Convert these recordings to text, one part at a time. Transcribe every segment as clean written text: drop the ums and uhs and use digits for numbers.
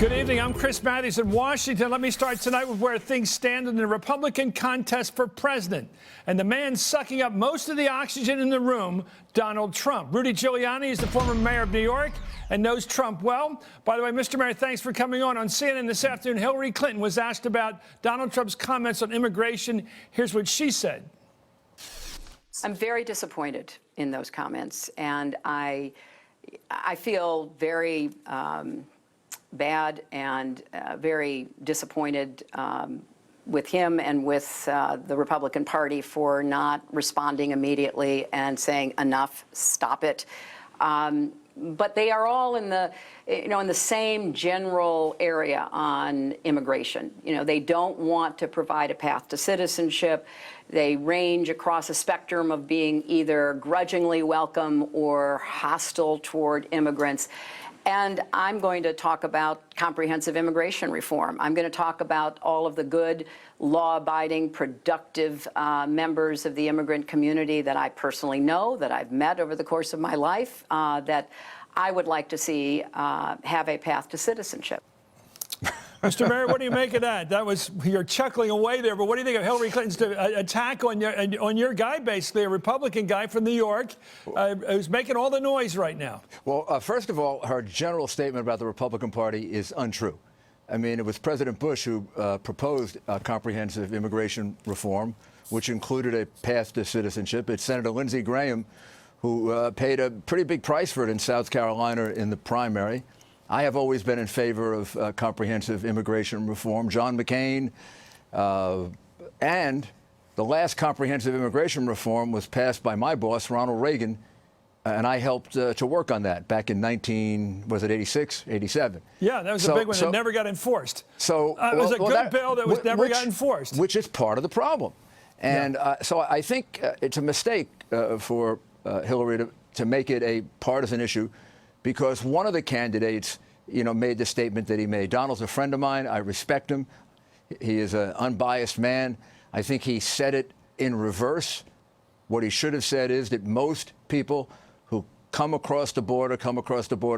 Good evening. I'm Chris Matthews in Washington. Let me start tonight with where things stand in the Republican contest for president. And the man sucking up most of the oxygen in the room, Donald Trump. Rudy Giuliani is the former mayor of New York and knows Trump well. By the way, Mr. Mayor, thanks for coming on. On CNN this afternoon, Hillary Clinton was asked about Donald Trump's comments on immigration. Here's what she said. I'm very disappointed in those comments, and I feel very bad and very disappointed with him and with the Republican Party for not responding immediately and saying enough, stop it. But they are all in the, in the same general area on immigration. They don't want to provide a path to citizenship. They range across a spectrum of being either grudgingly welcome or hostile toward immigrants. And I'm going to talk about comprehensive immigration reform. I'm going to talk about all of the good, law-abiding, productive members of the immigrant community that I personally know, that I've met over the course of my life, that I would like to see have a path to citizenship. Mr. Mayor, what do you make of that? You're chuckling away there, but what do you think of Hillary Clinton's attack on your guy, basically, a Republican guy from New York, who's making all the noise right now? Well, first of all, her general statement about the Republican Party is untrue. I mean, it was President Bush who proposed comprehensive immigration reform, which included a path to citizenship. It's Senator Lindsey Graham who paid a pretty big price for it in South Carolina in the primary. I have always been in favor of comprehensive immigration reform. John McCain and the last comprehensive immigration reform was passed by my boss, Ronald Reagan, and I helped to work on that back in 86, 87. Yeah, that was a big one that never got enforced. So it was a good bill that was never got enforced. Which is part of the problem. And so I think it's a mistake for Hillary to make it a partisan issue, because one of the candidates, made the statement that he made. Donald's a friend of mine. I respect him. He is an unbiased man. I think he said it in reverse. What he should have said is that most people who come across the border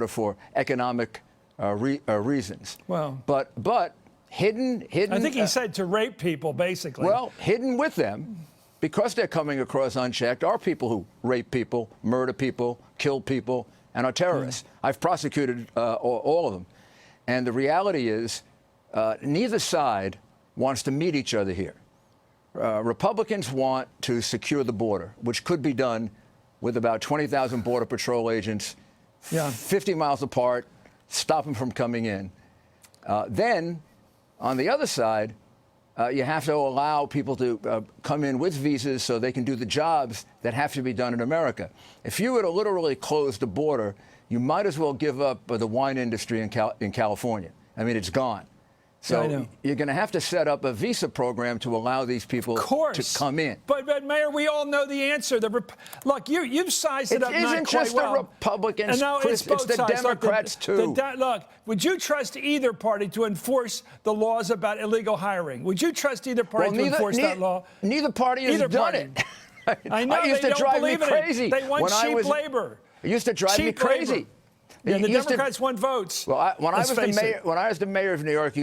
for economic reasons. Well, but hidden. I think he said to rape people, basically. Well, hidden with them, because they're coming across unchecked, are people who rape people, murder people, kill people, and are terrorists. I've prosecuted all of them. And the reality is neither side wants to meet each other here. Republicans want to secure the border, which could be done with about 20,000 Border Patrol agents 50 miles apart, stop them from coming in. Then, on the other side, you have to allow people to come in with visas so they can do the jobs that have to be done in America. If you were to literally close the border, you might as well give up the wine industry in California. I mean, it's gone. So you're going to have to set up a visa program to allow these people to come in. But Mayor, we all know the answer. Look, you've sized it up not quite well. It isn't just the Republicans, Chris, it's the Democrats, too. Look, would you trust either party to enforce the laws about illegal hiring? Would you trust either party to enforce that law? Neither party has done it. I know, used they to don't drive believe me crazy. They want cheap labor. It used to drive me crazy. Yeah, the Democrats want votes. Well, when I was the mayor of New York,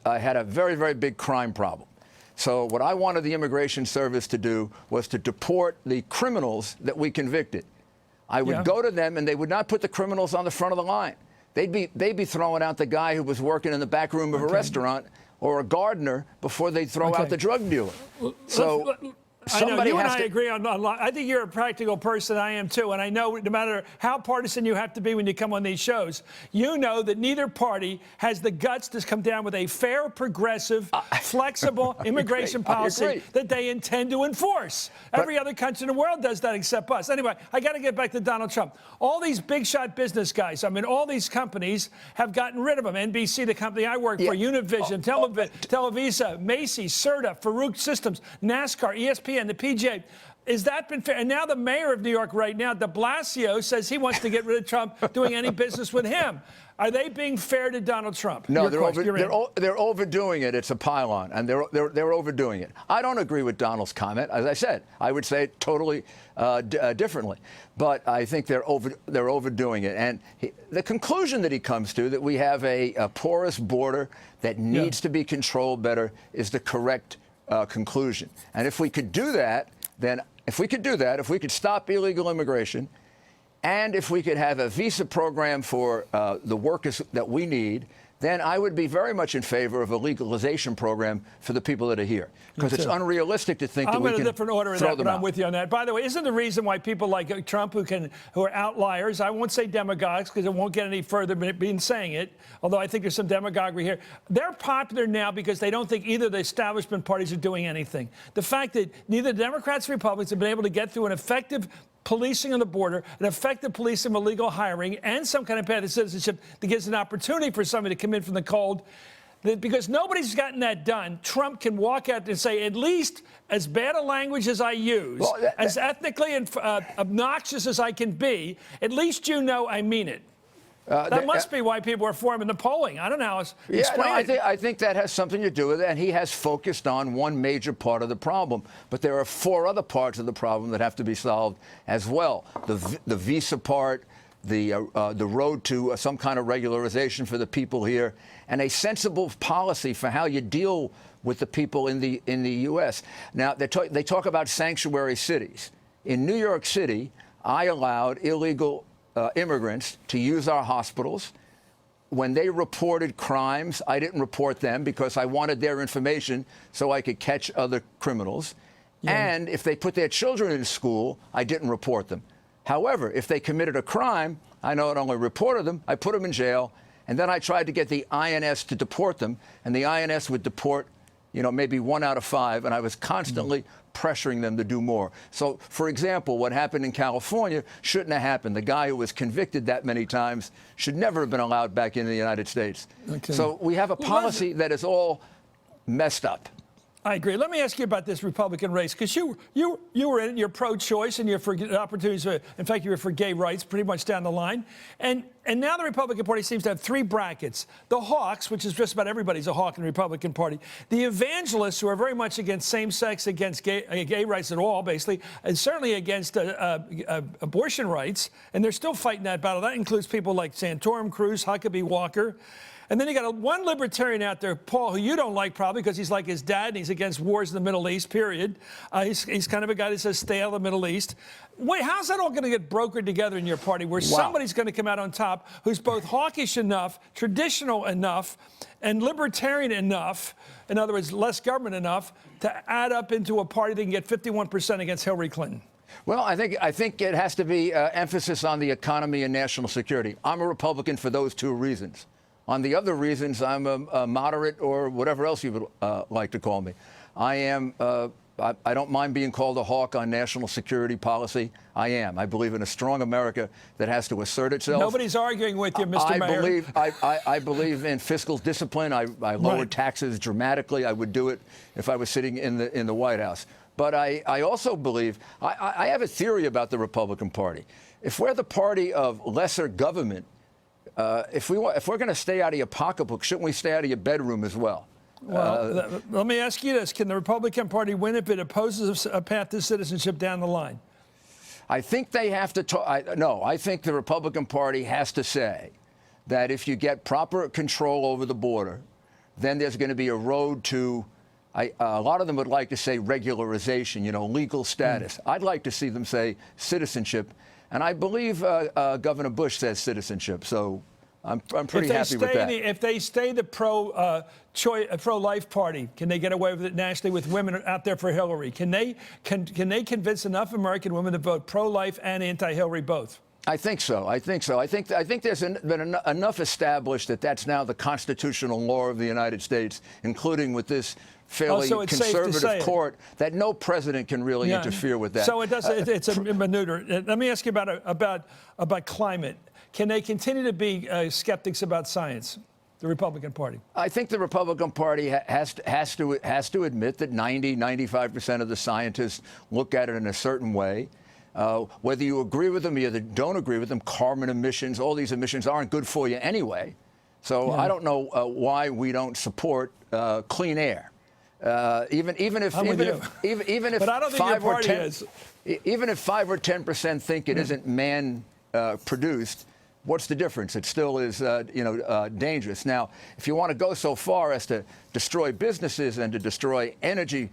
I had a very, very big crime problem. So what I wanted the Immigration Service to do was to deport the criminals that we convicted. I would go to them, and they would not put the criminals on the front of the line. They'd be throwing out the guy who was working in the back room of a restaurant or a gardener before they'd throw out the drug dealer. So I know you and I agree on a lot. I think you're a practical person. I am too, and I know no matter how partisan you have to be when you come on these shows, you know that neither party has the guts to come down with a fair, progressive, flexible immigration policy that they intend to enforce. Every other country in the world does that except us. Anyway, I got to get back to Donald Trump. All these big shot business guys, I mean, all these companies have gotten rid of them. NBC, the company I work for, Univision, Televisa, Macy's, Serta, Farouk Systems, NASCAR, ESPN, and the PGA. Is that been fair? And now the mayor of New York right now, de Blasio, says he wants to get rid of Trump doing any business with him. Are they being fair to Donald Trump? No, they're overdoing it. It's a pylon, and they're overdoing it. I don't agree with Donald's comment. As I said, I would say it totally differently. But I think they're overdoing it. And the conclusion that he comes to, that we have a porous border that needs to be controlled better, is the correct conclusion. And if we could do that, if we could stop illegal immigration, and if we could have a visa program for the workers that we need, then I would be very much in favor of a legalization program for the people that are here. Because it's unrealistic to think that we can I'm in a different order of that, but I'm with you on that. By the way, isn't the reason why people like Trump, who are outliers, I won't say demagogues because it won't get any further being saying it, although I think there's some demagoguery here, they're popular now because they don't think either of the establishment parties are doing anything. The fact that neither Democrats or Republicans have been able to get through an effective policing on the border, an effective policing of illegal hiring, and some kind of path to citizenship that gives an opportunity for somebody to come in from the cold. Because nobody's gotten that done, Trump can walk out and say, at least as bad a language as I use, as ethnically and obnoxious as I can be, at least you know I mean it. That must be why people are for him in the polling. I don't know how else to explain it. I think that has something to do with it, and he has focused on one major part of the problem. But there are 4 other parts of the problem that have to be solved as well. The visa part, the road to some kind of regularization for the people here, and a sensible policy for how you deal with the people in the U.S. Now, they talk about sanctuary cities. In New York City, I allowed illegal immigrants to use our hospitals. When they reported crimes, I didn't report them because I wanted their information so I could catch other criminals. And if they put their children in school, I didn't report them. However, if they committed a crime, I not only reported them, I put them in jail, and then I tried to get the INS to deport them, and the INS would deport, maybe 1 out of 5, and I was constantly pressuring them to do more. So, for example, what happened in California shouldn't have happened. The guy who was convicted that many times should never have been allowed back in the United States. Okay. So we have a policy that is all messed up. I agree. Let me ask you about this Republican race, because you were in it, you're pro-choice, and you're for opportunities. In fact, you were for gay rights pretty much down the line. And now the Republican Party seems to have 3 brackets. The hawks, which is just about everybody's a hawk in the Republican Party. The evangelists, who are very much against same-sex, against gay rights at all, basically, and certainly against abortion rights. And they're still fighting that battle. That includes people like Santorum, Cruz, Huckabee, Walker. And then you got one libertarian out there, Paul, who you don't like probably because he's like his dad and he's against wars in the Middle East, period. He's kind of a guy that says stay out of the Middle East. Wait, how's that all going to get brokered together in your party where somebody's going to come out on top who's both hawkish enough, traditional enough, and libertarian enough, in other words, less government enough, to add up into a party that can get 51% against Hillary Clinton? Well, I think it has to be emphasis on the economy and national security. I'm a Republican for those 2 reasons. On the other reasons, I'm a moderate or whatever else you would like to call me. I am. I don't mind being called a hawk on national security policy. I am. I believe in a strong America that has to assert itself. Nobody's arguing with you, Mr. Mayor. I believe in fiscal discipline. I lowered taxes dramatically. I would do it if I was sitting in the White House. But I also believe I have a theory about the Republican Party. If we're the party of lesser government, if we're going to stay out of your pocketbook, shouldn't we stay out of your bedroom as well? Well, let me ask you this. Can the Republican Party win if it opposes a path to citizenship down the line? I think they have to talk. No, I think the Republican Party has to say that if you get proper control over the border, then there's going to be a road to, a lot of them would like to say regularization, legal status. I'd like to see them say citizenship. And I believe Governor Bush says citizenship, so I'm pretty happy with that. If they stay the pro-life party, can they get away with it nationally with women out there for Hillary? Can they convince enough American women to vote pro-life and anti-Hillary both? I think so. I think there's been enough established that that's now the constitutional law of the United States, inclung with this fairly conservative court, that no president can really interfere with that. So it's a maneuver. Let me ask you about climate. Can they continue to be skeptics about science? the Republican Party? I think the Republican Party has to admit that 95% of the scientists look at it in a certain way. Whether you agree with them or you don't agree with them, carbon emissions, all these emissions aren't good for you anyway. So I don't know why we don't support clean air. Even if but I don't think your party is. Even if 5 or 10% think it isn't man produced, what's the difference? It still is, dangerous. Now, if you want to go so far as to destroy businesses and to destroy energy,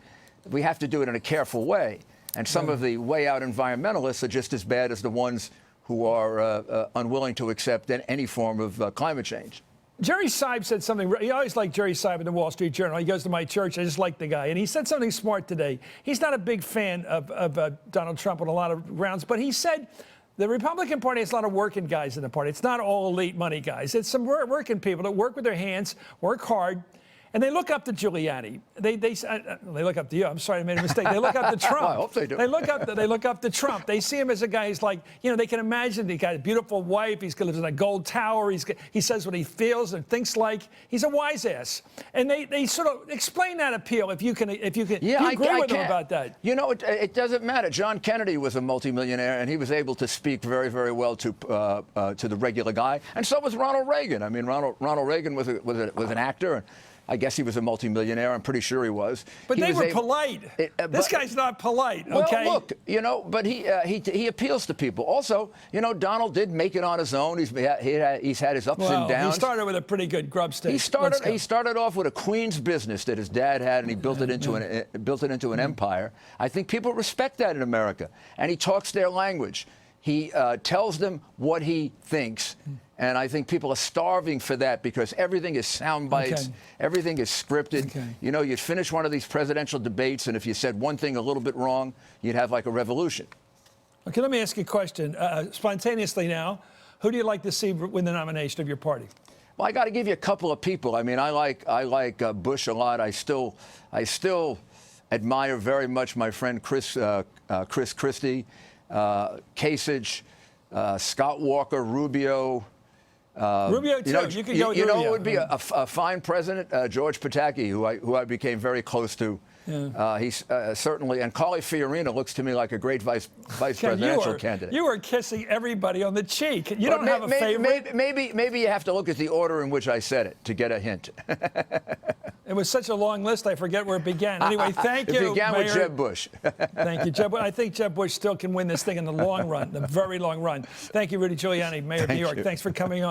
we have to do it in a careful way. And some of the way out environmentalists are just as bad as the ones who are unwilling to accept any form of climate change. Jerry Seib said something. He always liked Jerry Seib in the Wall Street Journal. He goes to my church. I just like the guy. And he said something smart today. He's not a big fan of Donald Trump on a lot of grounds, but he said the Republican Party has a lot of working guys in the party. It's not all elite money guys. It's some working people that work with their hands, work hard, and they look up to Giuliani. They look up to you. I'm sorry, I made a mistake. They look up to Trump. Well, I hope they do. They look up to Trump. They see him as a guy who's like, they can imagine he got a beautiful wife. He lives in a gold tower. He says what he feels and thinks like. He's a wise ass. And they sort of explain that appeal if you can. Yeah, do you agree with them about that? It doesn't matter. John Kennedy was a multimillionaire, and he was able to speak very, very well to the regular guy. And so was Ronald Reagan. I mean, Ronald Reagan was an actor. And I guess he was a multimillionaire. I'm pretty sure he was. But they were polite. This guy's not polite, okay? Well, look, but he appeals to people. Also, Donald did make it on his own. He's had his ups and downs. He started with a pretty good grub stake. He started off with a Queens business that his dad had, and he built it into an empire. I think people respect that in America, and he talks their language. He tells them what he thinks. And I think people are starving for that because everything is sound bites. Everything is scripted. You'd finish one of these presidential debates, and if you said one thing a little bit wrong, you'd have like a revolution. Okay, let me ask you a question. Spontaneously now, who do you like to see win the nomination of your party? Well, I got to give you a couple of people. I mean, I like Bush a lot. I still admire very much my friend Chris Christie, Kasich, Scott Walker, Rubio. Rubio too. You can go with Rubio. It would be a fine president, George Pataki, who I became very close to. Yeah. He's certainly, and Carly Fiorina looks to me like a great vice presidential candidate. You were kissing everybody on the cheek. You don't have a favorite. Maybe you have to look at the order in which I said it to get a hint. It was such a long list, I forget where it began. Anyway, thank you, It began Mayor. with Jeb Bush. Thank you, Jeb. I think Jeb Bush still can win this thing in the long run, the very long run. Thank you, Rudy Giuliani, Mayor of New York. Thanks for coming on.